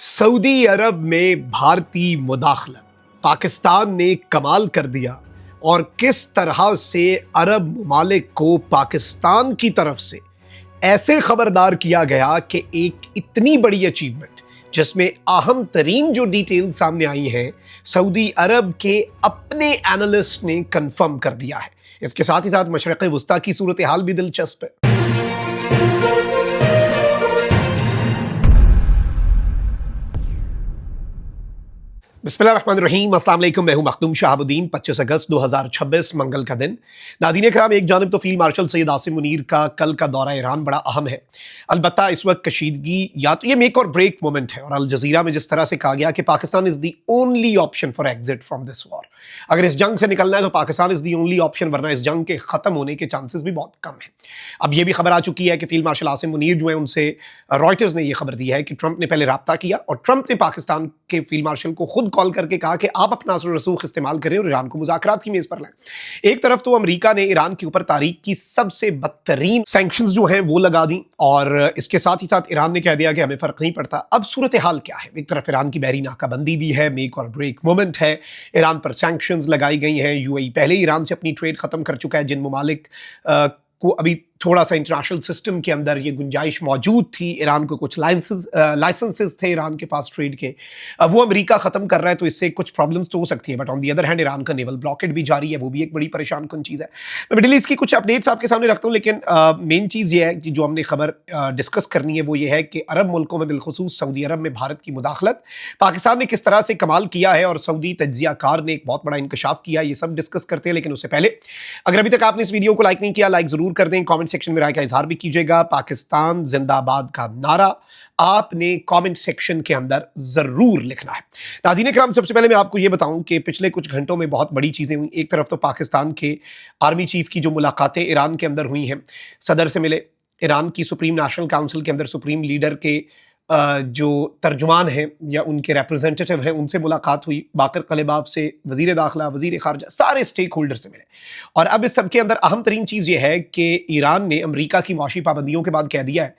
Saudi अरब में भारतीय मुदाखलत, पाकिस्तान ने कमाल कर दिया और किस तरह से अरब ममालिक को पाकिस्तान की तरफ से ऐसे खबरदार किया गया कि एक इतनी बड़ी अचीवमेंट जिसमें अहम तरीन जो डिटेल सामने आई हैं सऊदी अरब के अपने एनालिस्ट ने कंफर्म कर दिया है। इसके साथ ही साथ मशरक़ वुस्ता की सूरत हाल भी दिलचस्प है। बिस्मिल्लाहिर्रहमानिर्रहीम, अस्सलाम वालेकुम। मैं हूं मखदूम शहाबुद्दीन। 25 अगस्त 2026 मंगल का दिन। नाज़रीन कराम, एक जानिब तो फील्ड मार्शल सैयद आसिम मुनीर का कल का दौरा ईरान बड़ा अहम है। अलबत्ता इस वक्त कशीदगी या तो ये मेक और ब्रेक मोमेंट है, और अल जजीरा में जिस तरह से कहा गया कि Pakistan is the only option for exit from this war, अगर इस जंग से निकलना है तो Pakistan is the only option, वरना इस जंग के खत्म होने के चांसेस भी बहुत कम है। अब ये भी खबर आ चुकी है कि फील्ड मार्शल आसिम मुनीर जो है उनसे रॉयटर्स ने यह खबर दी है कि ट्रंप ने पहले राब्ता किया और ट्रंप ने पाकिस्तान के फील्ड मार्शल को खुद कॉल करके कहा कि आप अपना असर रसूख इस्तेमाल करें और ईरान को मुज़ाकरात की मेज पर लाएं। एक तरफ तो अमेरिका ने ईरान के ऊपर तारीख की सबसे बदतरीन सैंक्शंस जो हैं वो लगा दी, और इसके साथ ही साथ ईरान ने कह दिया कि हमें फर्क नहीं पड़ता। अब सूरत हाल क्या है? एक तरफ ईरान की बहरी नाकाबंदी भी है, मेक और ब्रेक मोमेंट है, ईरान पर सैंक्शंस लगाई गई हैं। यूएई पहले ही ईरान से अपनी ट्रेड खत्म कर चुका है। जिन ममालिक को अभी थोड़ा सा इंटरनेशनल सिस्टम के अंदर ये गुंजाइश मौजूद थी, ईरान को कुछ लाइसेंसेस थे ईरान के पास ट्रेड के, वो अमेरिका खत्म कर रहा है, तो इससे कुछ प्रॉब्लम्स तो हो सकती है। But on the other hand Iran का नेवल ब्लॉकेड भी जारी है, वो भी एक बड़ी परेशान कुन चीज़ है। मैं मिडिल ईस्ट की कुछ अपडेट्स आपके सामने रखता हूँ, लेकिन मेन चीज़ ये है कि जो हमने खबर डिस्कस करनी है वो ये है कि अरब मुल्कों में बिलखुसूस सऊदी अरब में भारत की मुदाखलत, पाकिस्तान ने किस तरह से कमाल किया है और सऊदी तज्जियाकार ने एक बहुत बड़ा इंकशाफ किया, ये सब डिस्कस करते हैं। लेकिन उससे पहले अगर अभी तक आपने इस वीडियो को लाइक नहीं किया, लाइक जरूर कर दें, कमेंट सेक्शन में राय का इजहार भी कीजिएगा। पाकिस्तान जिंदाबाद का नारा आपने कमेंट सेक्शन के अंदर जरूर लिखना है। नाज़रीन किराम, सबसे पहले मैं आपको यह बताऊं कि पिछले कुछ घंटों में बहुत बड़ी चीजें हुई। एक तरफ तो पाकिस्तान के आर्मी चीफ की जो मुलाकातें ईरान के अंदर हुई हैं, सदर से मिले, ईरान की सुप्रीम नेशनल काउंसिल के अंदर सुप्रीम लीडर के जो तर्जुमान हैं या उनके रिप्रेजेंटेटिव हैं उनसे मुलाकात हुई, बाकर कलेबाफ से, वजीर दाखिला, वजीर खारजा, सारे स्टेक होल्डर से मिले। और अब इस सब के अंदर अहम तरीन चीज़ ये है कि ईरान ने अमेरिका की मौशी पाबंदियों के बाद कह दिया है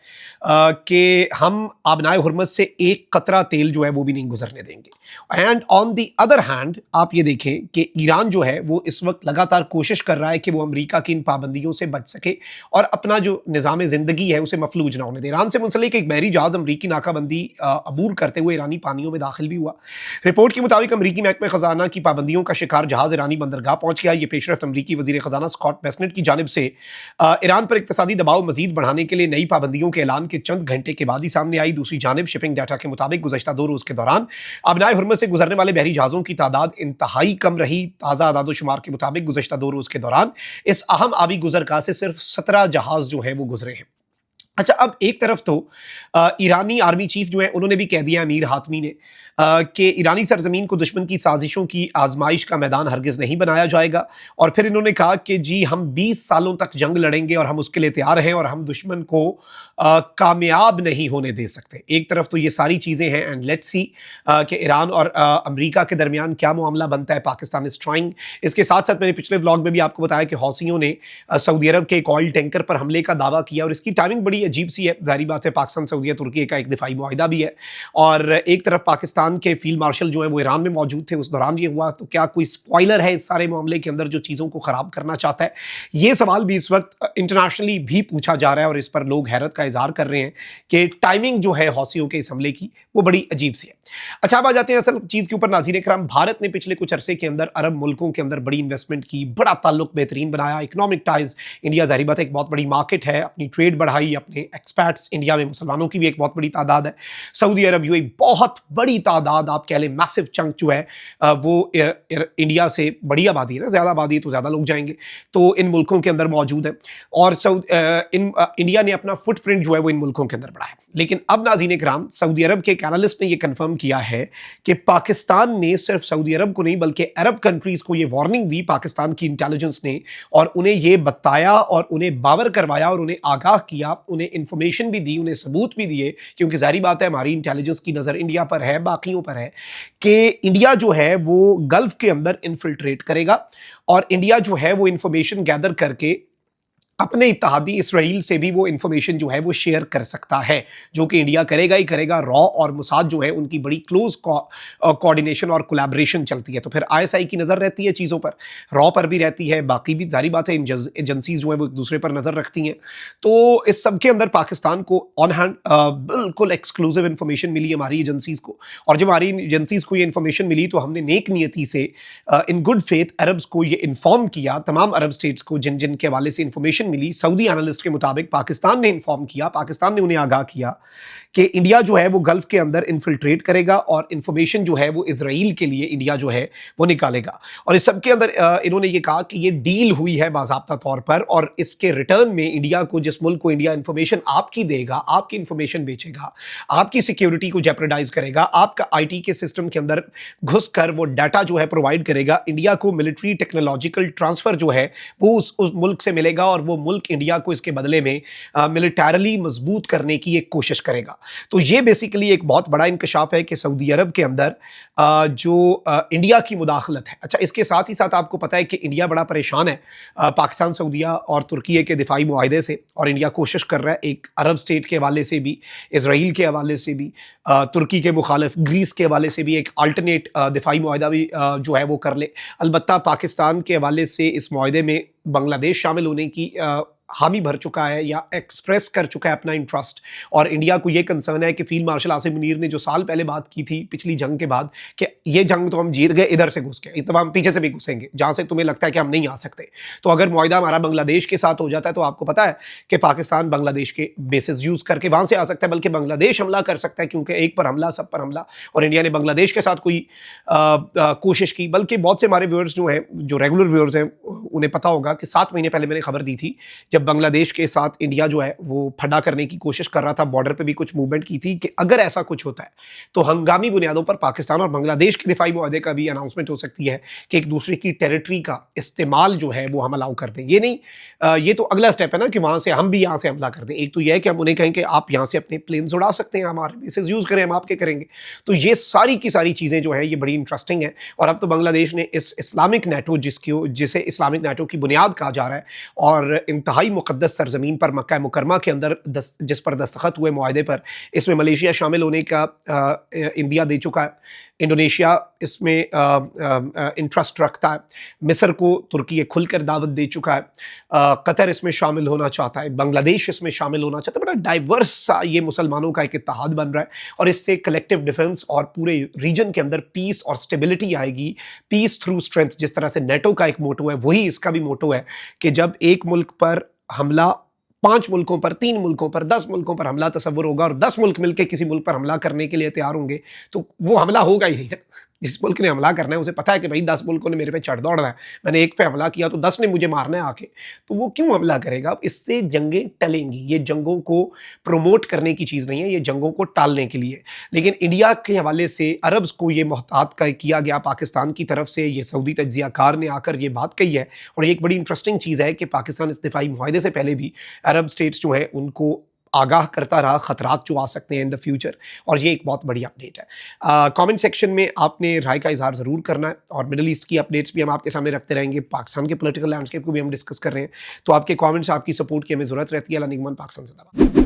कि हम आबनाए हुर्मत से एक कतरा तेल जो है वो भी नहीं गुजरने देंगे। And on the other hand आप ये देखें कि ईरान जो है वो इस वक्त लगातार कोशिश कर रहा है कि वो अमेरिका की इन पाबंदियों से बच सके और अपना जो निज़ाम ज़िंदगी है उसे मफलूज ना होने दे। ईरान से मुंसलिक एक बहरी जहाज अमरीकी नाकाबंदी अबूर करते हुए ईरानी पानियों में दाखिल भी हुआ। रिपोर्ट के मुताबिक अमरीकी महकमे खजाना की पाबंदियों का शिकार जहाज ईरानी बंदरगाह पहुंच गया। ये पेशरफ्त अमरीकी वजीर खजाना स्कॉट बेसनेट की जानिब से ईरान पर इक्तिसादी दबाव मजीद बढ़ाने के लिए नई पाबंदियों के ऐलान के चंद घंटे के बाद ही सामने आई। दूसरी जानिब शिपिंग डाटा के मुताबिक गुज़श्ता 2 रोज़ के दौरान आबनाए हुर्मत से गुजरने वाले बहरी जहाज़ों की तादाद इंतहाई कम रही। ताज़ा आदादोशुमार के मुताबिक गुज़श्ता 2 रोज़ के दौरान इस अहम आबी गुजरगाह से सिर्फ 17 जहाज़ जो है वो गुजरे हैं। अच्छा, अब एक तरफ तो ईरानी आर्मी चीफ जो है उन्होंने भी कह दिया, अमीर हातमी ने, कि ईरानी सरजमीन को दुश्मन की साजिशों की आजमाइश का मैदान हरगिज़ नहीं बनाया जाएगा। और फिर इन्होंने कहा कि जी हम 20 सालों तक जंग लड़ेंगे और हम उसके लिए तैयार हैं और हम दुश्मन को कामयाब नहीं होने दे सकते। एक तरफ तो ये सारी चीज़ें हैं, एंड लेट्स सी कि ईरान और अमेरिका के दरमियान क्या मामला बनता है। Pakistan is trying. इसके साथ साथ मैंने पिछले व्लॉग में भी आपको बताया कि हौसियों ने सऊदी अरब के एक ऑयल टैंकर पर हमले का दावा किया, और इसकी टाइमिंग बड़ी अजीब सी है। जाहिर बात है, पाकिस्तान सऊदी तुर्की का एक दिफाई मुआहिदा भी है, और एक तरफ पाकिस्तान के फील्ड मार्शल जो है वो ईरान में मौजूद थे, उस दौरान ये हुआ। तो क्या कोई स्पॉइलर है इस सारे मामले के अंदर जो चीज़ों को ख़राब करना चाहता है? ये सवाल भी इस वक्त इंटरनेशनली भी पूछा जा रहा है, और इस पर लोग हैरत का इजहार कर रहे हैं कि टाइमिंग जो है हौसियों के इस हमले की वो बड़ी अजीब सी है। अच्छा, अब आ जाते हैं असल चीज़ के ऊपर। नाज़रीन इकराम, भारत ने पिछले कुछ अरसे के अंदर अरब मुल्कों के अंदर बड़ी इन्वेस्टमेंट की, बड़ा ताल्लुक बेहतरीन बनाया, इकोनॉमिक टाइज, इंडिया जाहिर बात है एक बहुत बड़ी मार्केट है, अपनी ट्रेड बढ़ाई, अपने एक्सपैट्स, इंडिया में मुसलमानों की भी एक बहुत बड़ी तादाद है। सऊदी अरब यूएई बहुत बड़ी तादाद, आप कह लें मैसिव चंक जो है वो इंडिया से बड़ी आबादी है ना, ज़्यादा आबादी है तो ज़्यादा लोग जाएंगे, तो इन मुल्कों के अंदर मौजूद है। और इंडिया ने अपना फुटप्रिंट जो है वो इन मुल्कों के अंदर बढ़ाया। लेकिन अब नाज़रीन इकराम, सऊदी अरब के एक एनालिस्ट ने यह कंफर्म किया है कि पाकिस्तान ने सिर्फ सऊदी अरब को नहीं बल्कि अरब कंट्रीज को यह वार्निंग दी, पाकिस्तान की इंटेलिजेंस ने, और उन्हें यह बताया और उन्हें बावर करवाया और उन्हें आगाह किया, उन्हें इंफॉर्मेशन भी दी, उन्हें सबूत भी दिए, क्योंकि जाहिर बात है हमारी इंटेलिजेंस की नज़र इंडिया पर है, बाकियों पर है, कि इंडिया जो है वो गल्फ के अंदर इन्फिल्ट्रेट करेगा और इंडिया जो है वो इंफॉर्मेशन गैदर करके अपने इत्तेहादी इसराइल से भी वो इंफॉर्मेशन जो है वो शेयर कर सकता है, जो कि इंडिया करेगा ही करेगा। रॉ और मोसाद जो है उनकी बड़ी क्लोज कोऑर्डिनेशन और कोलैबोरेशन चलती है, तो फिर आईएसआई की नज़र रहती है चीज़ों पर, रॉ पर भी रहती है, बाकी भी जारी बात है एजेंसीज जो है वो एक दूसरे पर नज़र रखती हैं। तो इस सब के अंदर पाकिस्तान को ऑन हैंड बिल्कुल एक्सक्लूसिव इन्फॉर्मेशन मिली हमारी एजेंसीज को, और जब हमारी एजेंसीज को ये इन्फॉर्मेशन मिली तो हमने नेक नियति से इन गुड फेथ अरब्स को ये इन्फॉर्म किया, तमाम अरब स्टेट्स को जिन जिन के हवाले से इन्फॉर्मेशन मिली। सऊदी एनालिस्ट के मुताबिक पाकिस्तान ने इन्फॉर्म किया, पाकिस्तान ने उन्हें आगाह किया कि इंडिया जो है वो गल्फ के अंदर इन्फिल्ट्रेट करेगा और इन्फॉर्मेशन जो है वो इजराइल के लिए इंडिया जो है वो निकालेगा। और इस सब के अंदर इन्होंने ये कहा कि ये डील हुई है बाज़ाब्ता तौर पर, और इसके रिटर्न में इंडिया को, जिस मुल्क को इंडिया इन्फॉर्मेशन आपकी देगा, आपकी इन्फॉर्मेशन बेचेगा, आपकी सिक्योरिटी को जेपरडाइज करेगा, आपका आईटी के सिस्टम के अंदर घुस कर वो डाटा जो है प्रोवाइड करेगा, इंडिया को मिलिट्री टेक्नोलॉजिकल ट्रांसफर जो है वो उस मुल्क से मिलेगा, और वो मुल्क इंडिया को इसके बदले में मिलिटरली मजबूत करने की एक कोशिश करेगा। तो ये बेसिकली एक बहुत बड़ा इंकशाफ है कि सऊदी अरब के अंदर जो इंडिया की मुदाखलत है। अच्छा, इसके साथ ही साथ आपको पता है कि इंडिया बड़ा परेशान है पाकिस्तान, सऊदीया और तुर्की के दिफाई मुआहदे से, और इंडिया कोशिश कर रहा है एक अरब स्टेट के हवाले से भी, इसराइल के हवाले से भी, तुर्की के मुखालिफ ग्रीस के हवाले से भी एक अल्टरनेट दिफाई मुआहदा भी जो है वो कर ले। अलबत्ता पाकिस्तान के हवाले से इस मुआहदे में बांग्लादेश शामिल होने की हामी भर चुका है या एक्सप्रेस कर चुका है अपना इंटरेस्ट, और इंडिया को ये कंसर्न है कि फील्ड मार्शल आसिम मुनीर ने जो साल पहले बात की थी पिछली जंग के बाद कि ये जंग तो हम जीत गए, इधर से घुस गए, इस दफा हम पीछे से भी घुसेंगे जहां से तुम्हें लगता है कि हम नहीं आ सकते। तो अगर मुआहदा हमारा बांग्लादेश के साथ हो जाता है तो आपको पता है कि पाकिस्तान बांग्लादेश के बेसिस यूज करके वहां से आ सकता है, बल्कि बांग्लादेश हमला कर सकता है, क्योंकि एक पर हमला सब पर हमला, और इंडिया ने बांग्लादेश के साथ कोई कोशिश की। बल्कि बहुत से हमारे व्यूअर्स जो हैं, जो रेगुलर व्यूअर्स हैं, उन्हें पता होगा कि 7 महीने पहले मैंने खबर दी थी जब बांग्लादेश के साथ इंडिया जो है वो फटा करने की कोशिश कर रहा था, बॉर्डर पे भी कुछ मूवमेंट की थी, कि अगर ऐसा कुछ होता है तो हंगामी बुनियादों पर पाकिस्तान और बांग्लादेश के दिफाई मुआहदे का भी अनाउंसमेंट हो सकती है कि एक दूसरे की टेरिटरी का इस्तेमाल जो है वो हम अलाउ कर दें। ये नहीं, ये तो अगला स्टेप है ना कि वहां से हम भी यहाँ से हमला कर दें। एक तो यह है कि हम उन्हें कहें कि आप यहाँ से अपने प्लेन उड़ा सकते हैं, हमारे बेसिस यूज करें, हम आपके करेंगे। तो ये सारी की सारी चीजें जो है ये बड़ी इंटरेस्टिंग है। और अब तो बांग्लादेश ने इस इस्लामिक नेटो, जिसे इस्लामिक नेटो की बुनियाद कहा जा रहा है, और इंतहाई मुकद्दस सरजमीन पर मक्का मुकरमा के अंदर जिस पर दस्तखत हुए मुआहदे पर, इसमें मलेशिया शामिल होने का इंडिया दे चुका है, इंडोनेशिया इसमें इंटरेस्ट रखता है, मिस्र को तुर्की ये खुलकर दावत दे चुका है, कतर इसमें शामिल होना चाहता है, बांग्लादेश इसमें शामिल होना चाहता है। बड़ा डाइवर्स सा ये मुसलमानों का एक इत्तेहाद बन रहा है, और इससे कलेक्टिव डिफेंस और पूरे रीजन के अंदर पीस और स्टेबिलिटी आएगी, पीस थ्रू स्ट्रेंथ। जिस तरह से नेटो का एक मोटो है, वही इसका भी मोटो है कि जब एक मुल्क पर हमला 5 मुल्कों पर, 3 मुल्कों पर, 10 मुल्कों पर हमला तस्वुर होगा, और 10 मुल्क मिलकर किसी मुल्क पर हमला करने के लिए तैयार होंगे, तो वो हमला होगा ही नहीं। जिस मुल्क ने हमला करना है उसे पता है कि भाई 10 मुल्कों ने मेरे पे चढ़ दौड़ना है, मैंने एक पे हमला किया तो 10 ने मुझे मारना है आके, तो वो क्यों हमला करेगा? इससे जंगें टलेंगी। ये जंगों को प्रमोट करने की चीज़ नहीं है, ये जंगों को टालने के लिए। लेकिन इंडिया के हवाले से अरब्स को ये मोहतात का किया गया पाकिस्तान की तरफ से, ये सऊदी तज्जियाकार ने आकर ये बात कही है, और ये एक बड़ी इंटरेस्टिंग चीज़ है कि पाकिस्तान इस दिफाई मुआहदे से पहले भी अरब स्टेट्स जो हैं उनको आगाह करता रहा खतरात जो आ सकते हैं इन द फ्यूचर, और ये एक बहुत बड़ी अपडेट है। कमेंट सेक्शन में आपने राय का इजहार ज़रूर करना है, और मिडल ईस्ट की अपडेट्स भी हम आपके सामने रखते रहेंगे, पाकिस्तान के पॉलिटिकल लैंडस्केप को भी हम डिस्कस कर रहे हैं, तो आपके कमेंट्स, आपकी सपोर्ट की हमें ज़रूरत रहती है। अल्लाह निगमान, पाकिस्तान जिंदाबाद।